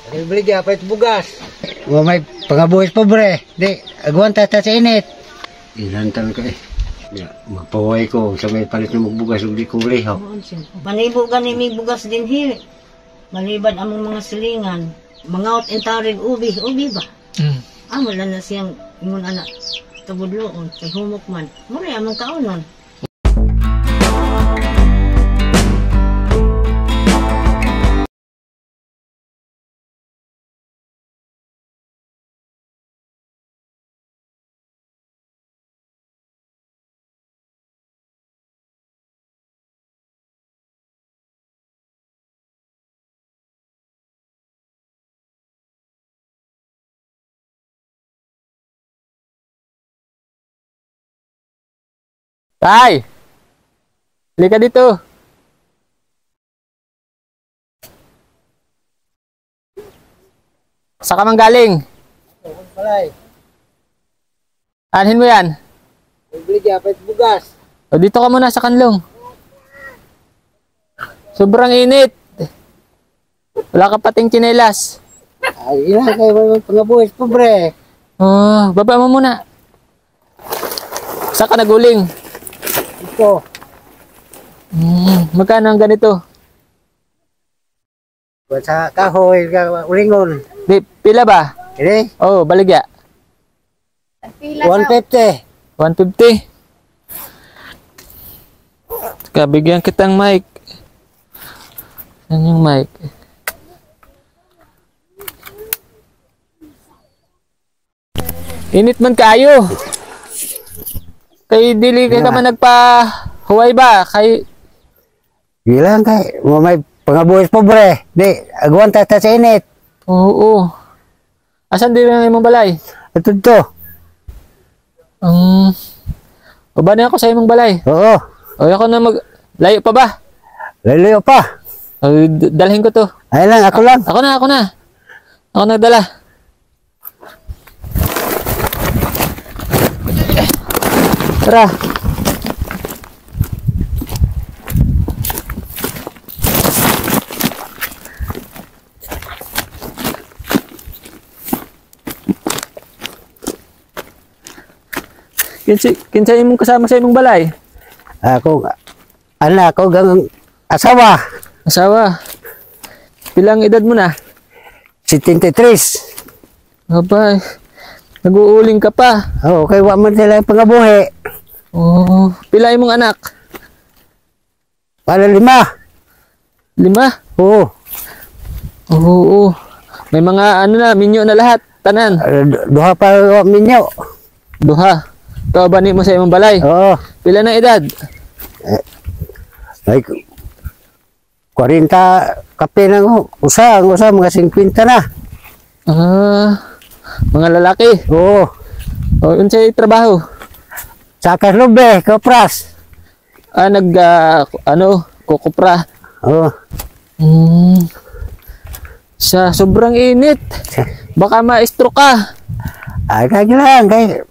Bili ka, pahit bugas. O may pangabuhis pobre. Di, agwan tata sa init. Inantan ka eh. Mapaway ko sa may palit ng magbugas ug di ko lihaw. Manibo gani may bugas din hi. Malibad among mga silingan. Mangaot entarig ubi ba? Amo na siyang ingon anak. Tabudloon, kay humok man. Mura among kaunon. Tay! Halika dito. Saan ka man galing? Palay. Anhin mo yan? Bili ka, pahit bugas. O dito ka muna sa kanlong. Sobrang init. Wala ka pating tsinelas. Ay, ina kayo may pangabuhis pobre. Oh, baba mo muna. Saan ka naguling? Ito. Magkano ang ganito? Sa kahoy, ulingon. Di, pila ba? Ini, Oh, baligya. 150. 150. Teka, bigyan kitang mic. Saan yung mic? Init man kayo. Kay dili ka man nagpa-huway ba? Kay Bilang kay, may pangabuhis pobre. Di, agwan tata sa init. oo. Asan din ang imong balay? Ito to. Ubani ako sa imong balay. Oo. O ako na layo pa ba? Lalayo pa. O, dalhin ko to. Ay lang, ako lang. Ako na. Ako nagdala. Tara. Kinsa imong kasama sa imong balay? Ako, anak ko, gang asawa. Asawa. Pilang edad mo na? 73. Abay. Nag-uuling ka pa. Oo, kay wa man sila pangabuhi. Oh, pila imong anak? Para 5. 5? Oo. Oo. May mga ano na, minyo na lahat. Tanan. Duha pa wa minyo. Duha. Ikaw ba ni mo sa imong balay? Oo. Pila na edad? Ay, 40 kape na ko. Usa mga 50 na. Mga lalaki. Oo. O, unsay trabaho? Sa Kaslobe, Kapras. Kukupra. Oo. Sa sobrang init. Baka ma-stroke ka. Ay, kaya lang. Kaya,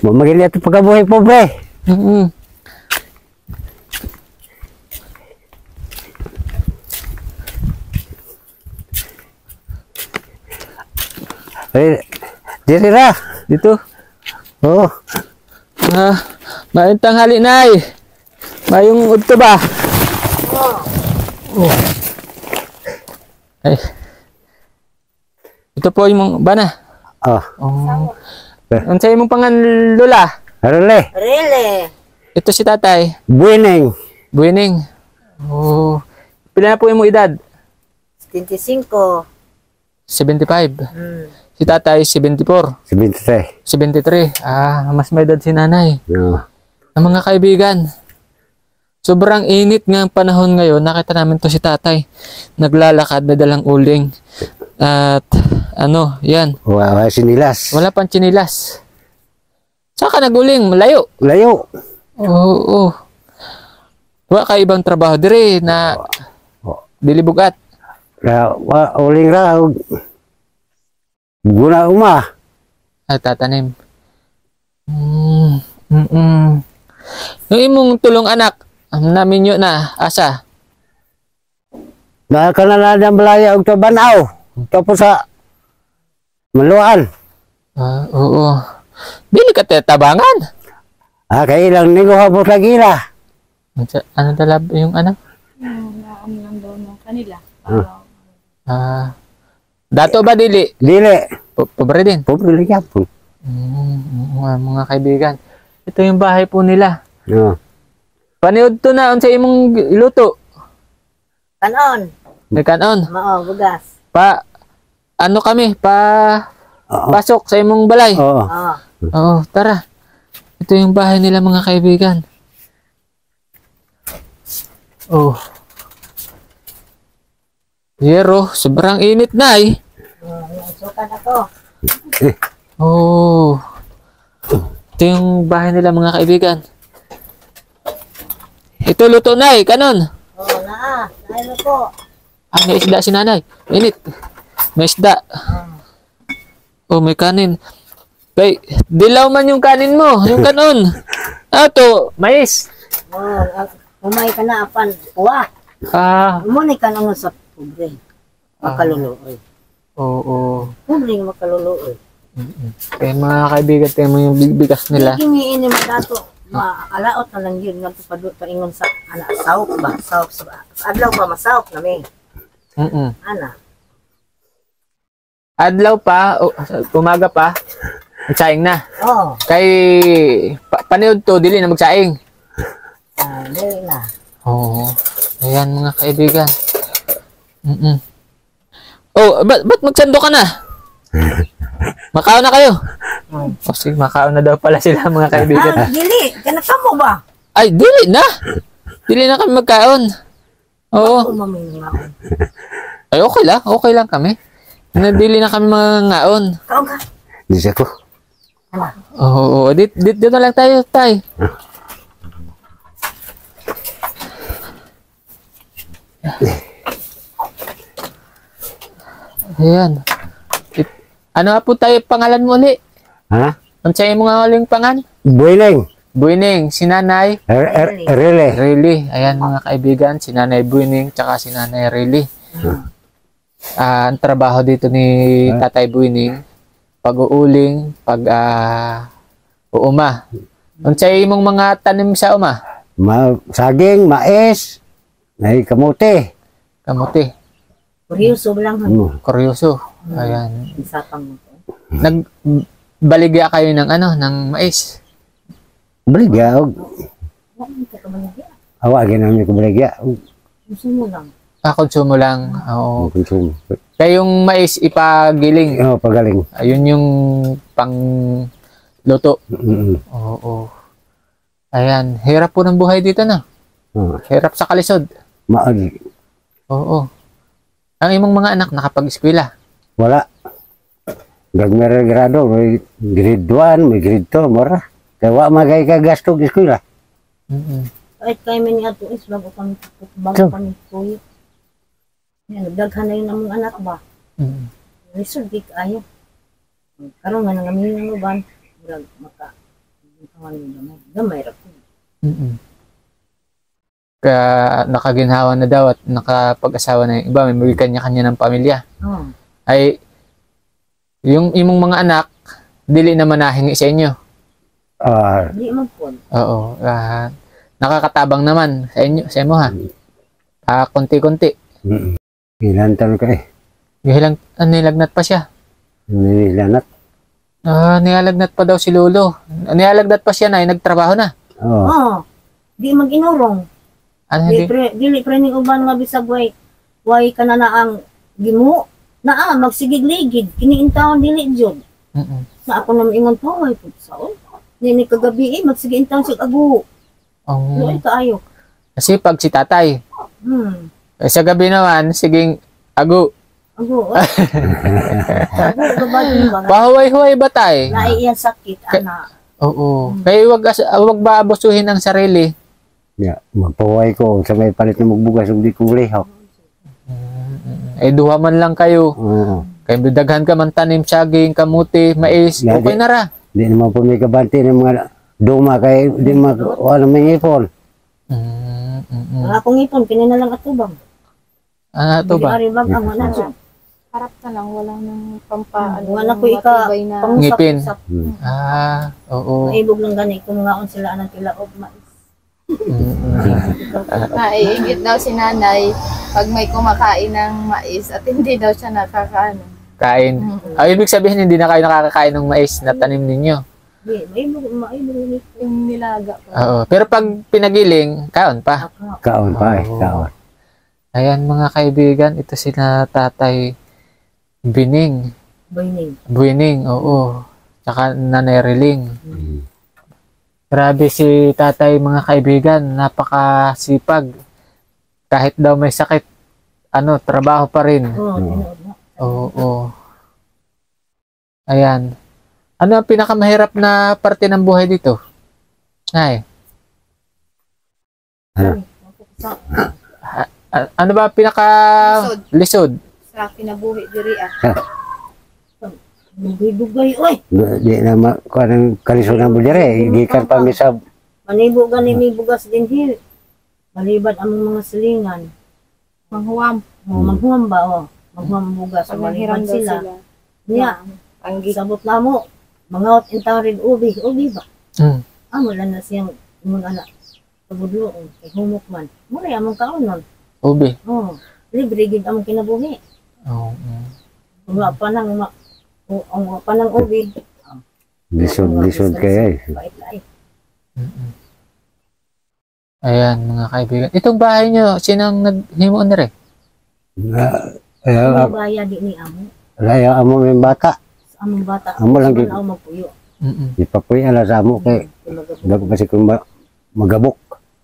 mamagin ito pagkabuhay pobre. Ay, dito na. Dito. Oo. Maayong tanghali, Nay. Mayong udto ba? Oh. Ay. Ito po yung bana. Oh. Ang sa'yo mong panganlula? Arale. Really? Ito si tatay. Bueneng. Buening. Oh. Pila na po yung mo edad? 25. 75. Si tatay, 74. 73. 73. Mas may edad si nanay. Oo. Ang mga kaibigan, sobrang init nga ang panahon ngayon. Nakita namin to si tatay. Naglalakad, may dalang uling. At yan. Wala sinilas. Wala pang chinilas. Saan ka naguling? Malayo. Layo. Oo. Wala ka ibang trabaho dire na dilibugat. Uling ra. Guna uma. At tatanim. Yung imong tulong anak, namin yun na, asa? Nakanala ng balaya og to banaw. Tapos sa maluan. Oo. Dili ka tetabangan. Kay ilang nigo habot lagi la. Ano talab yung ano? Naam lang daw ng kanila. Dato ba dili? Dili. Pobre din. Pobre lagi po. Mga kaibigan. Ito yung bahay po nila. Oo. Paniod to na sa imong iluto. Kanon. May kanon. Mao, bugas. Ano kami? Pasok sa imong balay. Oo. Oo, tara. Ito yung bahay nila mga kaibigan. Oh. Yero, sobrang init na eh. Sukat ako. Oh. Ito yung bahay nila mga kaibigan. Ito luto na eh, kanon. Ano po? May isda si nanay. Init. May isda. Oh, may kanin. Kay, dilaw man yung kanin mo. Yung kanon. To, mais. Umay ka na apan. Puwa. Umunay ka na sa pobre. Makaluluoy. Oo. Pobre makaluluoy. Kaya mga kaibigan, tayo mo yung bigas nila. Hindi mo dato. Alaot na lang yun. Nga paingon sa sawok ba? Sawok sa adlaw pa masawok na may. Ana. Adlaw pa, umaga pa, magsaing na. Oo. Kay paniod to, dili na magsaing. Dili na. Oo. Ayan mga kaibigan. Ba't magsando ka na? Makaon na kayo? Sige, makaon na daw pala sila mga kaibigan. Dili, kanaka mo ba? Ay, dili na. Dili na kami magkaon. Oo. Ay, okay lang kami. Nadili na kami mga ngaon. Kaon ka? Di ko. Oo, dito na lang tayo, tay. Ayan. Ano po tayo pangalan mo ulit? Ano sa'yo mo nga uling pangan? Buining, si Nanay? Really. Ayan mga kaibigan, si Nanay Buining, tsaka si Nanay Really. Ang trabaho dito ni Tatay Buining, pag-uuling, uuma. Ano sa'yo mong mga tanim sa uma? Saging, mais, may kamote. Kamuti. Kuryoso lang. Kuryoso. Ayan. Isapang mo. Nagbaligya kayo ng ng mais. Baligya. Awagin namin ko baligya. Konsumo lang. Konsumo lang. Oo. Konsumo. Kayong mais ipagiling. Oo, pagaling. Ayun yung pang luto. Oo. Ayan. Hirap po ng buhay dito na. Hirap sa kalisod. Oo. Ang imong mga anak nakapag-eskwela? Wala. Gagmera grado, may grade 1, may grade 2, mura. Kaya wala magay ka gasto ng eskwela. Kahit kayo may niya ito is bago kami tuyo. Nagdaghan na yun ang mga anak ba? Resort, di kaya. Karoon nga nangamin ng uban, gamay ra po. Kaya nakaginhawa na daw at nakapag-asawa na yung iba, may kanya-kanya ng pamilya. Ay, yung imong mga anak, dili na manahingi sa inyo. Di man po. Oo. Nakakatabang naman sa inyo, sa imo ha. Konti-konti. Ilan taon ka eh. Nilagnat pa siya. Nilagnat. Nilagnat pa daw si Lolo. Nilagnat pa siya na, nagtrabaho na. Oo. Di mag-inurong. Dili pre ning uban nga bisag way ka na ang gimu naa magsigig-ligid kini intawon dili jud. Sa ako na maingon pa way pud saon. Nini kagabi magsige intawon sig agu. Luoy kaayo. Kasi pag si tatay. Sa gabi naman siging agu. Agu. Pahuway-huway ba tay? Naiiyan sakit ana. Oo. Kaya wag ba abusuhin ang sarili. Magpaway ko sa may palit na magbugas ug di ko lihaw. Duha man lang kayo. Kay daghan ka man tanim saging, kamuti, mais, okay na ra. Di naman po may kabanti ng mga duma kay di wala may ipon. Akong ipon kini na lang atubang. Ano to ba? Ari bag ang wala na. Harap na lang, wala nang pampaano. Wala ko ika matibay na. Ngipin. pangusap-usap. Oo. Maibog lang gani kung ngaon sila anang tilaob mais. Naiigit daw si nanay pag may kumakain ng mais at hindi daw siya nakakaano. Kain. Ibig sabihin hindi na kayo nakakakain ng mais na tanim ninyo. Di, maibog ni Yung nilaga pa. Oo. Pero pag pinagiling, kaon pa. Kaon pa eh, kaon. Ayan mga kaibigan, ito sila Tatay Bining. Boyning. Buining, oo. Tsaka Nanay Riling. Grabe si tatay mga kaibigan, napakasipag. Kahit daw may sakit, trabaho pa rin. Oo, tinuod na. Oo. Ayan. Ano ang pinakamahirap na parte ng buhay dito? Nay, Sa ano ba pinaka lisod? Sa kinabuhi diri dugay-dugay, oy. Di na kuha ng kalisunan mo dire. Gikan pa mi sa Manibo gani may bugas din here. Malibad ang mga silingan. manghuwam. Maghuwam ba, oh. Maghuwam bugas. Pag Malibad nanghiram daw sila. sila. Niya, Ang sabot na mo. Mangaot intarin ubi ba? Wala na siyang mga anak. Pabudloon, kay humok man. Mura among kaon nun. Ubi. Oh, libre gid among kinabuhi. Oo. Kung nga pa nang ang pa nang ubi. lisod kaya eh. Bait-bait. Ayan mga kaibigan. Itong bahay nyo, sinang naghimuon na rin? Ang baya di ni amo. Laya amo may bata. Sa among bata. Amo lang gid. Wala ako magpuyo. Ipapuy ala sa amo kay dago kasi kung magabok.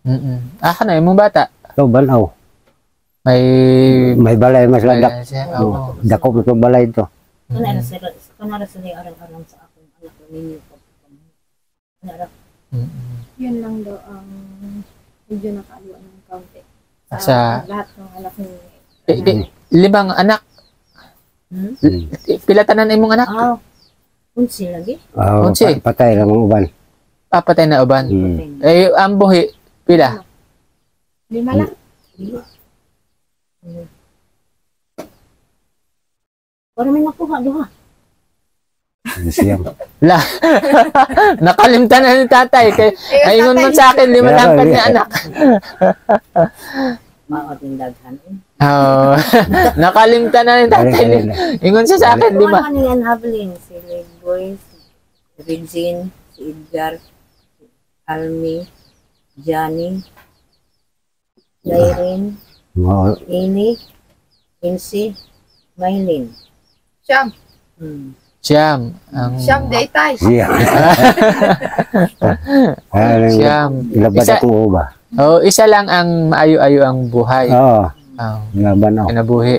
Na yung mga bata? So banaw. May Balay mas balay ladak. siya. Oo. Dako mo to balay to. Kanara sila arang-arang sa akong anak ninyo. Kanara. Yun lang daw ang medyo nakaaluan ng kaunti. Sa Lahat ng anak ni 5 anak. Pilatanan ay mong anak? Unsi lagi. Unsi? Patay lang ang uban. Patay na uban. Ang buhi, pila? 5 lang. Para may nakuha doha. Siyam. La. Nakalimtan na ni tatay. Ayun man sa akin, 5 lang kanya anak. Maating daghan. Oo. Nakalimtan na ni tatay. Ingon siya sa akin, 5. Ano yan hablin? Si Legboy, si Regine, si Edgar, si Almi, Johnny, Dairin, Ini, Insi, Maylin. Siyam. Siyam. Siyam day tay. Siyam. Siyam. Labad akong uba. Isa lang ang maayo-ayo ang buhay. Oo. Laban ako. Kinabuhi.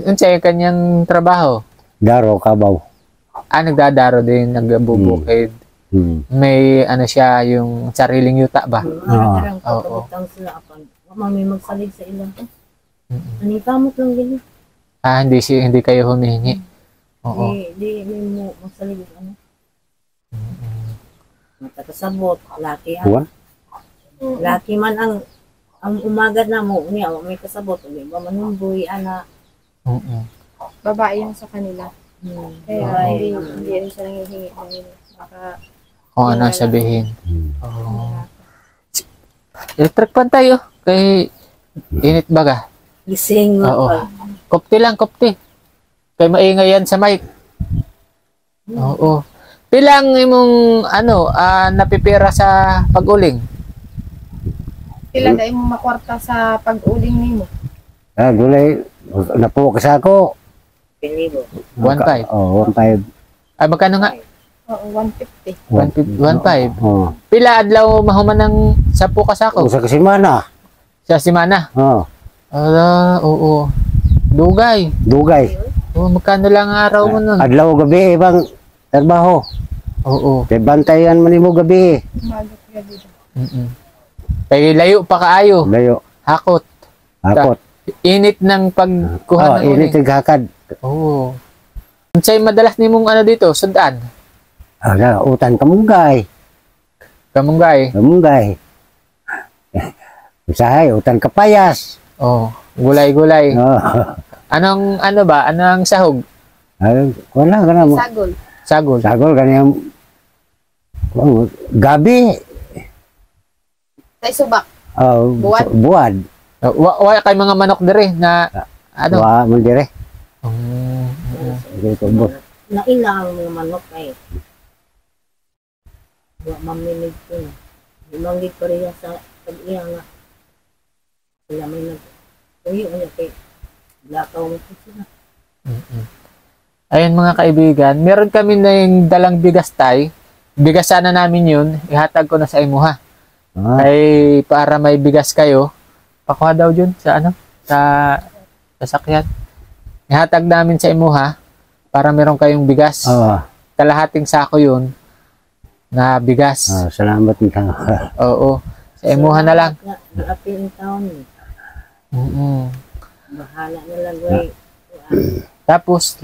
Unsay kanyang trabaho? Daro, kabaw. Nagdadaro din, nagbubukid. May siya, yung sariling yuta ba? Parang pagkabutang sila apan. May magsalig sa ilang. Anong kamot lang gini? Hindi kayo humihingi. Oo. Di mo magsalig ano. Matakasabot, laki ang. Laki man ang umagad na mo niya, may kasabot, di ba manumboy ana. Babae yung sa kanila. Kaya hindi rin siya nangihingi dahil baka Kung ano sabihin. Electric pan tayo. Kay init baga. Gising Oo. Kopti lang, kopti. Kay maingay yan sa mic. Oo. Pilang imong napipira sa pag-uling? Pila dahil mo makwarta sa pag-uling nimo. Gulay, napuwa ka sa ako. 1,000. 1.5. Oo, 1.5. Magkano nga? Oo, 150. 1.5. Oo. Pila adlaw mahuman ng 10 kasako? Usa ka semana. Sa simana? Oo. Oo. Dugay. Magkano lang ang araw mo nun? Adlaw gabi ibang trabaho. Oo. Kay bantayan man imo gabi. Umagat gabi. Kay layo pa kaayo. Layo. Hakot. Init ng pagkuha ng init uling. ang hakad. Oo. Unsay madalas nimong dito? Sundan? Utan kamunggay. Kamunggay. Usahay, utan kapayas. Oh, gulay-gulay. Oh. Ano ba? Anong sahog? Ay, wala ka na mo. Sagol. Sagol. Sagol kaniyang gabi. Tay subak. Buwad. Buwad. Wa kay mga manok dire na ano? Wa mo dire. Mm. Dito boss. Nailang mga manok ay. Wa maminig ko na. Imanggit ko rin sa pag-iya nga. Sila may uyo niya kay lakaw mo sila. Ayun mga kaibigan, meron kami na yung dalang bigas tay. Bigas sana namin yun, ihatag ko na sa imuha. Ay para may bigas kayo, pakuha daw dyan sa sa sasakyan. Ihatag namin sa imuha para meron kayong bigas. Kalahating sako yun na bigas. Salamat ka. Oo. Sa imuha na lang. Apil taon. Bahala na lang way. Tapos,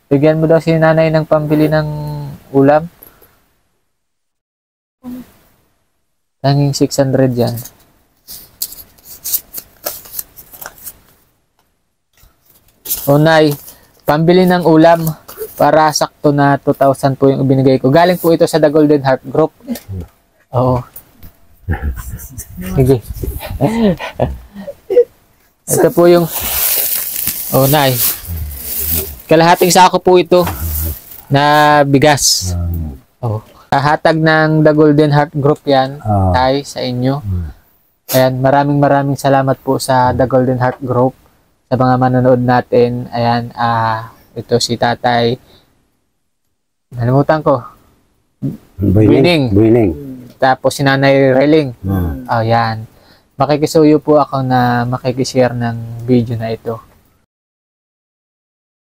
bigyan mo daw si nanay ng pambili ng ulam. Tanging 600 yan. O nay, pambili ng ulam para sakto na 2,000 po yung ibinigay ko. Galing po ito sa The Golden Heart Group. Oo. Sige. Ito po yung nay. Kalahating sako po ito na bigas. Kahatag ng The Golden Heart Group yan, tay, sa inyo. Ayan, maraming salamat po sa The Golden Heart Group, sa mga manonood natin. Ayan, ito si tatay. Nalimutan ko. Buining. Tapos si nanay Reling. Ayan. Makikisuyo po ako na makikishare ng video na ito.